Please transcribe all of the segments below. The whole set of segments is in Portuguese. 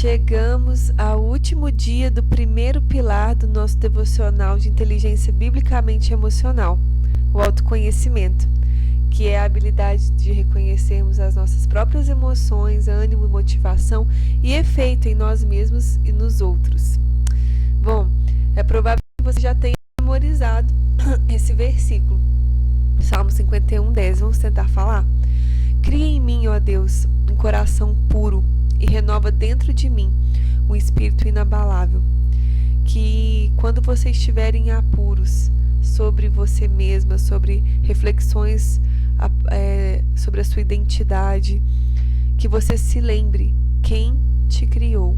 Chegamos ao último dia do primeiro pilar do nosso devocional de inteligência biblicamente emocional, o autoconhecimento, que é a habilidade de reconhecermos as nossas próprias emoções, ânimo, motivação e efeito em nós mesmos e nos outros. Bom, é provável que você já tenha memorizado esse versículo. Salmo 51:10, vamos tentar falar? Cria em mim, ó Deus, um coração puro e renova dentro de mim um espírito inabalável. Que quando você estiver em apuros sobre você mesma, sobre reflexões sobre a sua identidade, que você se lembre quem te criou,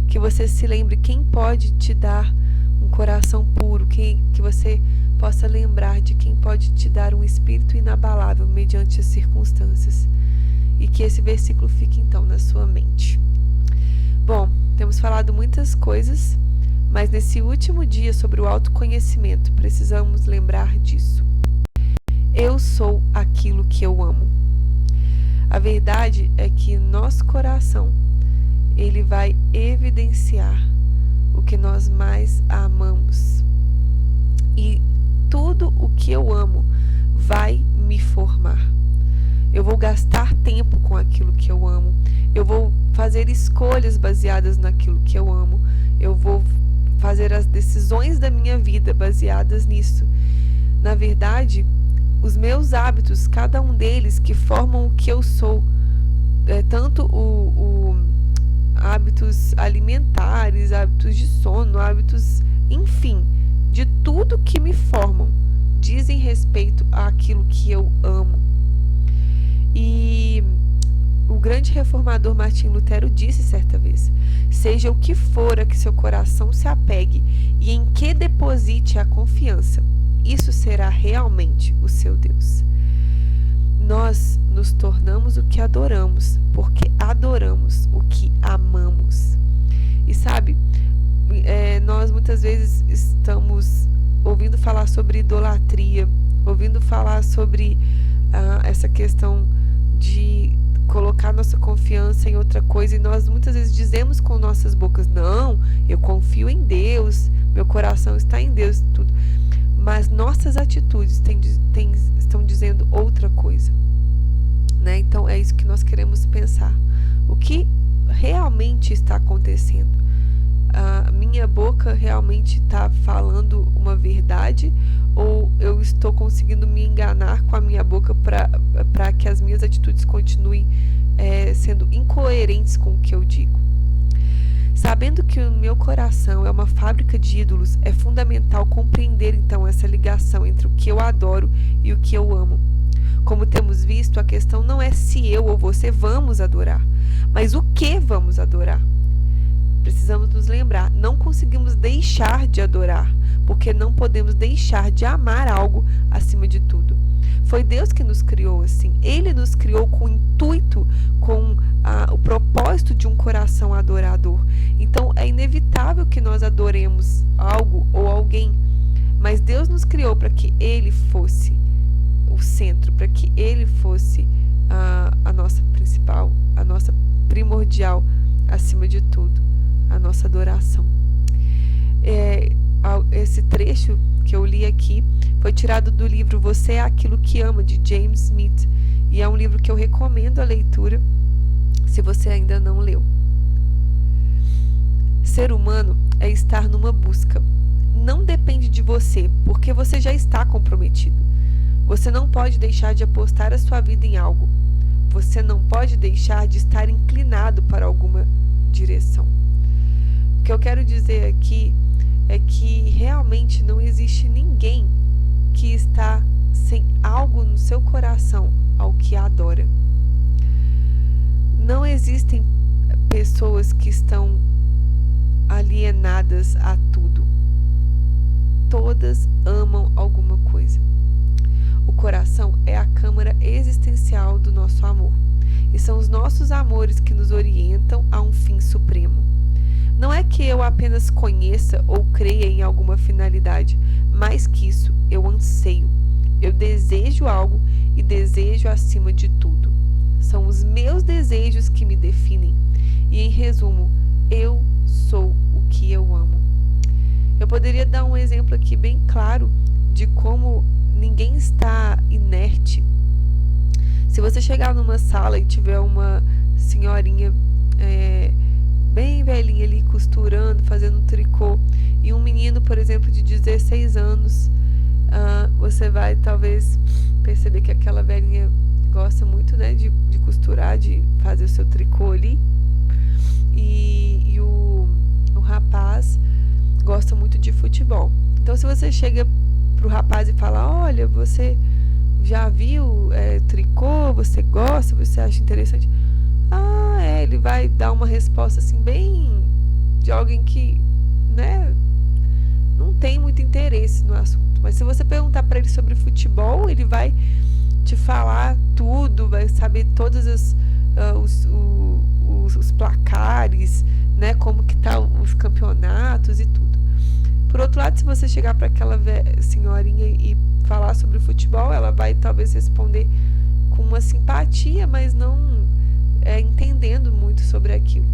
que você se lembre quem pode te dar um coração puro, que você possa lembrar de quem pode te dar um espírito inabalável mediante as circunstâncias. E que esse versículo fique então na sua mente. Bom, temos falado muitas coisas, mas nesse último dia sobre o autoconhecimento, precisamos lembrar disso. Eu sou aquilo que eu amo. A verdade é que nosso coração, ele vai evidenciar o que nós mais amamos. E tudo o que eu amo vai me formar. Eu vou gastar tempo com aquilo que eu amo. Eu vou fazer escolhas baseadas naquilo que eu amo. Eu vou fazer as decisões da minha vida baseadas nisso. Na verdade, os meus hábitos, cada um deles que formam o que eu sou, tanto hábitos alimentares, hábitos de sono, hábitos, enfim, de tudo que me formam, dizem respeito àquilo que eu amo. E o grande reformador Martim Lutero disse certa vez: seja o que for a que seu coração se apegue e em que deposite a confiança, isso será realmente o seu Deus. Nós nos tornamos o que adoramos, porque adoramos o que amamos. E sabe, nós muitas vezes estamos ouvindo falar sobre idolatria, ouvindo falar sobre essa questão de colocar nossa confiança em outra coisa, e nós muitas vezes dizemos com nossas bocas: não, eu confio em Deus, meu coração está em Deus, tudo. Mas nossas atitudes estão dizendo outra coisa, né? Então é isso que nós queremos pensar. O que realmente está acontecendo? A minha boca realmente está falando uma verdade, ou eu estou conseguindo me enganar com a minha boca para que as minhas atitudes continuem sendo incoerentes com o que eu digo? Sabendo que o meu coração é uma fábrica de ídolos, é fundamental compreender então essa ligação entre o que eu adoro e o que eu amo. Como temos visto, a questão não é se eu ou você vamos adorar, mas o que vamos adorar. Precisamos nos lembrar, não conseguimos deixar de adorar, porque não podemos deixar de amar algo acima de tudo. Foi Deus que nos criou assim. Ele nos criou com o intuito, com o propósito de um coração adorador. Então é inevitável que nós adoremos algo ou alguém, mas Deus nos criou para que Ele fosse o centro, para que Ele fosse a nossa principal, a nossa primordial, acima de tudo, a nossa adoração. Esse trecho que eu li aqui foi tirado do livro Você é Aquilo que Ama, de James Smith, e é um livro que eu recomendo a leitura se você ainda não leu. Ser humano é estar numa busca. Não depende de você, porque você já está comprometido. Você não pode deixar de apostar a sua vida em algo. Você não pode deixar de estar inclinado para alguma direção. O que eu quero dizer aqui é que realmente não existe ninguém que está sem algo no seu coração ao que adora. Não existem pessoas que estão alienadas a tudo. Todas amam alguma coisa. O coração é a câmara existencial do nosso amor, e são os nossos amores que nos orientam a um fim supremo. Não é que eu apenas conheça ou creia em alguma finalidade, mais que isso, eu anseio. Eu desejo algo e desejo acima de tudo. São os meus desejos que me definem. E, em resumo, exemplo aqui bem claro de como ninguém está inerte. Se você chegar numa sala e tiver uma senhorinha bem velhinha ali costurando, fazendo um tricô, e um menino, por exemplo, de 16 anos, você vai talvez perceber que aquela velhinha gosta muito, né, de costurar, de fazer o seu tricô ali, e o rapaz gosta muito de futebol. Então, se você chega pro rapaz e fala: olha, você já viu tricô, você gosta, você acha interessante? Ele vai dar uma resposta assim bem de alguém que, né, não tem muito interesse no assunto. Mas se você perguntar para ele sobre futebol, ele vai te falar tudo, vai saber todos os placares, né, como que tá os campeonatos e tudo. Por outro lado, se você chegar para aquela senhorinha e falar sobre o futebol, ela vai talvez responder com uma simpatia, mas não entendendo muito sobre aquilo.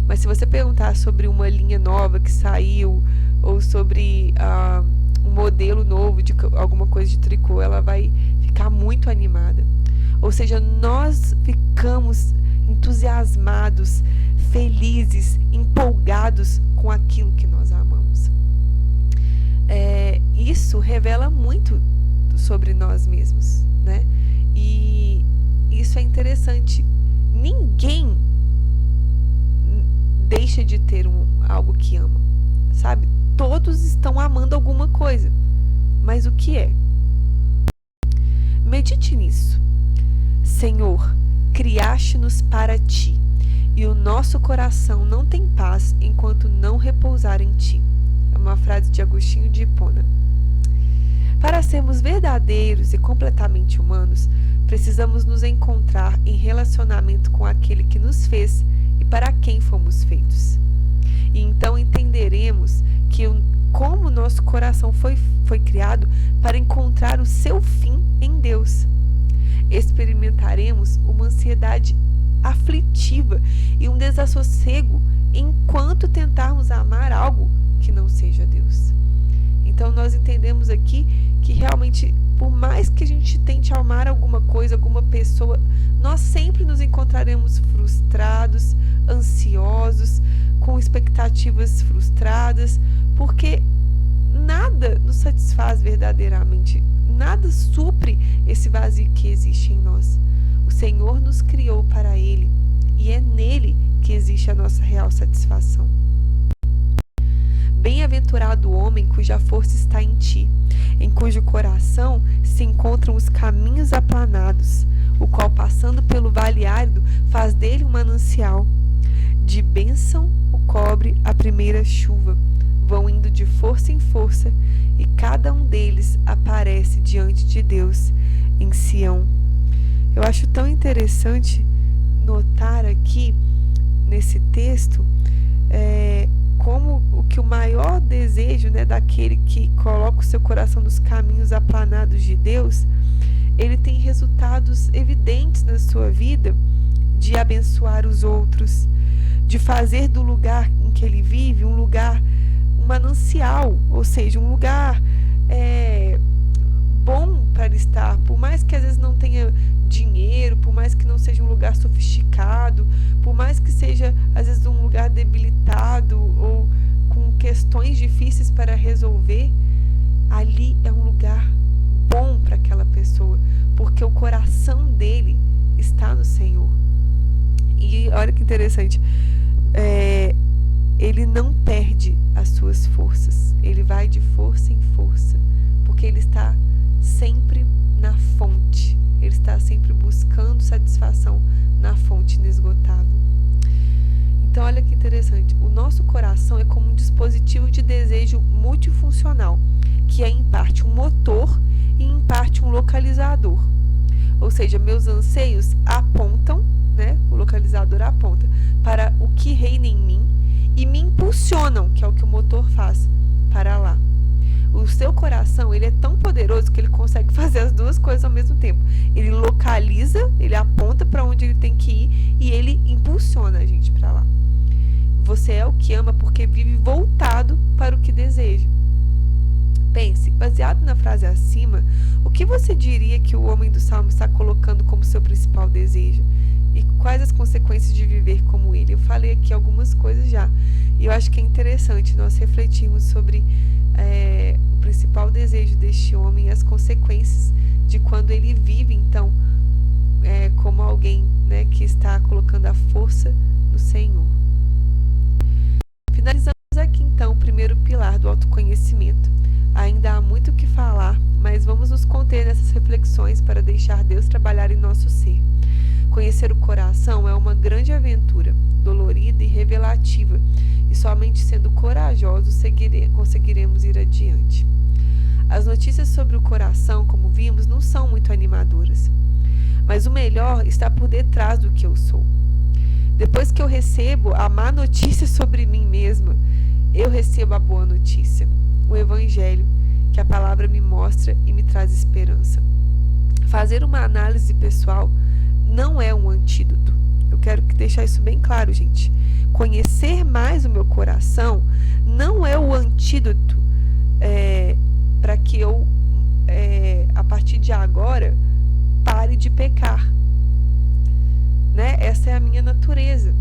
Mas se você perguntar sobre uma linha nova que saiu, ou sobre um modelo novo de alguma coisa de tricô, ela vai ficar muito animada. Ou seja, nós ficamos entusiasmados, felizes, empolgados com aquilo que nós amamos. Isso revela muito sobre nós mesmos, né? E isso é interessante. Ninguém deixa de ter algo que ama, sabe? Todos estão amando alguma coisa, mas o que é? Medite nisso. Senhor, criaste-nos para ti, e o nosso coração não tem paz enquanto não repousar em ti. É uma frase de Agostinho de Hipona. Para sermos verdadeiros e completamente humanos, precisamos nos encontrar em relacionamento com aquele que nos fez e para quem fomos feitos. E então entenderemos que como nosso coração foi criado para encontrar o seu fim em Deus. Experimentaremos uma ansiedade aflitiva e um desassossego enquanto tentarmos amar algo que não seja Deus. Então nós entendemos aqui que realmente, por mais que a gente tente amar alguma coisa, alguma pessoa, nós sempre nos encontraremos frustrados, ansiosos, com expectativas frustradas, porque nada nos satisfaz verdadeiramente, nada supre esse vazio que existe em nós. O Senhor nos criou para Ele, e é nele que existe a nossa real satisfação. Bem-aventurado o homem cuja força está em ti, em cujo coração se encontram os caminhos aplanados, o qual, passando pelo vale árido, faz dele um manancial. De bênção o cobre a primeira chuva, vão indo de força em força, e cada um deles aparece diante de Deus em Sião. Eu acho tão interessante notar aqui nesse texto como o maior desejo, né, daquele que coloca o seu coração nos caminhos aplanados de Deus, ele tem resultados evidentes na sua vida de abençoar os outros, de fazer do lugar em que ele vive um lugar, um manancial, ou seja, um lugar bom para ele estar, por mais que às vezes não tenha dinheiro, por mais que não seja um lugar sofisticado, por mais que seja às vezes um lugar debilitado ou com questões difíceis para resolver, ali é um lugar bom para aquela pessoa, porque o coração dele está no Senhor. E olha que interessante, ele não perde as suas forças, ele vai de força em força, porque ele está sempre na fonte, ele está sempre buscando satisfação na fonte inesgotável. Então olha que interessante, o nosso coração é como um dispositivo de desejo multifuncional, que é em parte um motor e em parte um localizador. Ou seja, meus anseios apontam, né, o localizador aponta para o que reina em mim e me impulsionam, que é o que o motor faz, para lá. O seu coração, ele é tão poderoso que ele consegue fazer as duas coisas ao mesmo tempo. Ele localiza, ele aponta para onde ele tem que ir e ele impulsiona a gente para lá. Você é o que ama porque vive voltado para o que deseja. Pense, baseado na frase acima, o que você diria que o homem do Salmo está colocando como seu principal desejo? E quais as consequências de viver como ele? Eu falei aqui algumas coisas já, e eu acho que é interessante nós refletirmos sobre o principal desejo deste homem e as consequências de quando ele vive, então, como alguém, né, que está colocando a força no Senhor. Finalizamos aqui, então, o primeiro pilar do autoconhecimento. Ainda há muito o que falar, mas vamos nos conter nessas reflexões para deixar Deus trabalhar em nosso ser. Conhecer o coração é uma grande aventura, dolorida e revelativa, e somente sendo corajosos conseguiremos ir adiante. As notícias sobre o coração, como vimos, não são muito animadoras, mas o melhor está por detrás do que eu sou. Depois que eu recebo a má notícia sobre mim mesma, eu recebo a boa notícia, o Evangelho, que a palavra me mostra e me traz esperança. Fazer uma análise pessoal não é um antídoto. Eu quero deixar isso bem claro, gente. Conhecer mais o meu coração não é o antídoto para que eu, a partir de agora, pare de pecar. Né? Essa é a minha natureza.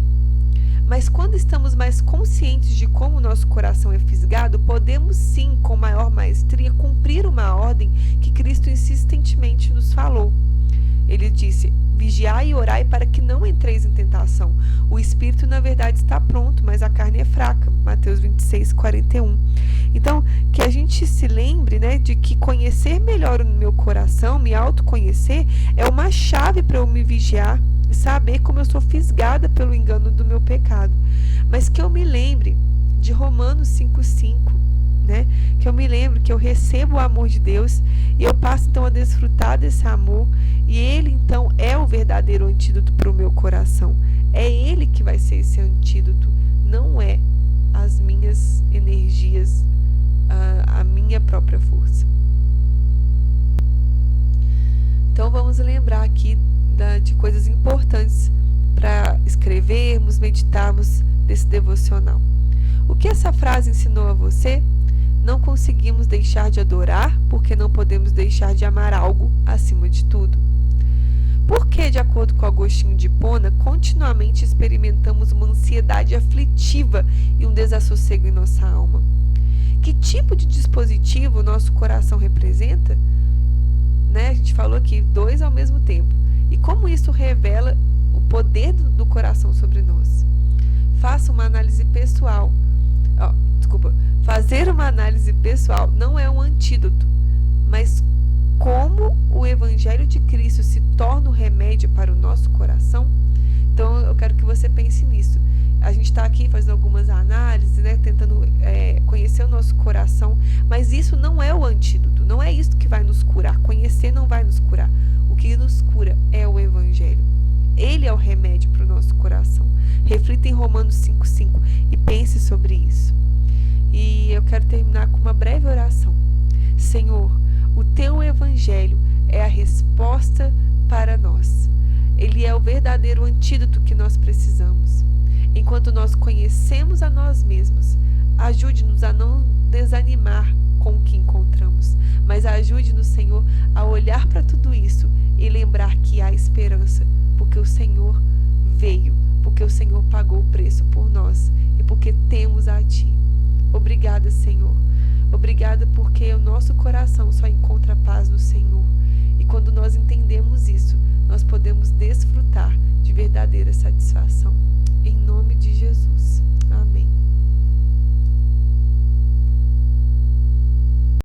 Mas quando estamos mais conscientes de como o nosso coração é fisgado, podemos sim, com maior maestria, cumprir uma ordem que Cristo insistentemente nos falou. Ele disse: vigiai e orai para que não entreis em tentação. O espírito, na verdade, está pronto, mas a carne é fraca. Mateus 26, 41. Então, que a gente se lembre, né, de que conhecer melhor o meu coração, me autoconhecer, é uma chave para eu me vigiar e saber como eu sou fisgada pelo engano do meu pecado. Mas que eu me lembre de Romanos 5,5, né? Que eu me lembre que eu recebo o amor de Deus e eu passo então a desfrutar desse amor, e Ele então é o verdadeiro antídoto para o meu coração. É Ele que vai ser esse antídoto, não é as minhas energias, a minha própria força. Então vamos lembrar aqui de coisas importantes para escrevermos, meditarmos desse devocional. O que essa frase ensinou a você? Não conseguimos deixar de adorar porque não podemos deixar de amar algo acima de tudo. Por que, de acordo com Agostinho de Hipona, continuamente experimentamos uma ansiedade aflitiva e um desassossego em nossa alma? Que tipo de dispositivo o nosso coração representa? Né? A gente falou aqui 2 ao mesmo tempo. E como isso revela o poder do coração sobre nós? Faça uma análise pessoal. Fazer uma análise pessoal não é um antídoto, mas como o Evangelho de Cristo se torna o remédio para o nosso coração. Então eu quero que você pense nisso. A gente está aqui fazendo algumas análises, né, tentando conhecer o nosso coração, mas isso não é o antídoto, não é isso que vai nos curar. Conhecer não vai nos curar. O que nos cura é o Evangelho. Ele é o remédio para o nosso coração. Reflita em Romanos 5,5 e pense sobre isso. E eu quero terminar com uma breve oração. Senhor, o Teu Evangelho é a resposta para nós. Ele é o verdadeiro antídoto que nós precisamos. Enquanto nós conhecemos a nós mesmos, ajude-nos a não desanimar com o que encontramos, mas ajude-nos, Senhor, a olhar para tudo isso e lembrar que há esperança, porque o Senhor veio, porque o Senhor pagou o preço por nós e porque temos a Ti. Obrigada, Senhor. Obrigada porque o nosso coração só encontra paz no Senhor. E quando nós entendemos isso, nós podemos desfrutar de verdadeira satisfação. Em nome